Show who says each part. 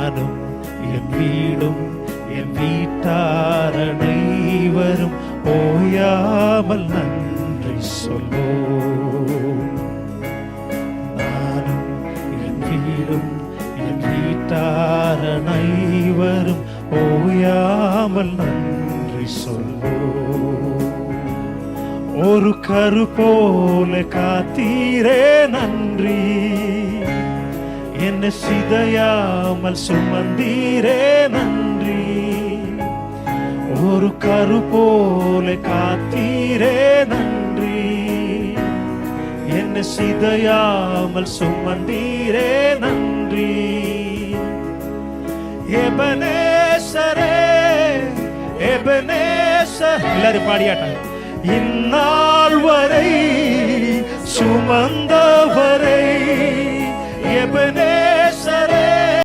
Speaker 1: நானும் என் வீடும் என் வீட்டார் அனைவரும் ஓயாமல் நன்றி சொல்வோம். நானும் என் வீடும் என் வீட்டார் அனைவரும் ஓயாமல் நன்றி சொல்வோம். ஒரு கரு போல காத்தீரே நன்றி, என்னை சிதையாமல் சுமந்தீரே நன்றி. ஒரு கரு போல காத்தீரே நன்றி, என்னை சிதையாமல் சுமந்தீரே நன்றி. எபனேசரே எபனேசர், எல்லாரும் பாடியாட்டாங்க. இந்நாள் வரை சுமந்தவரை எபனே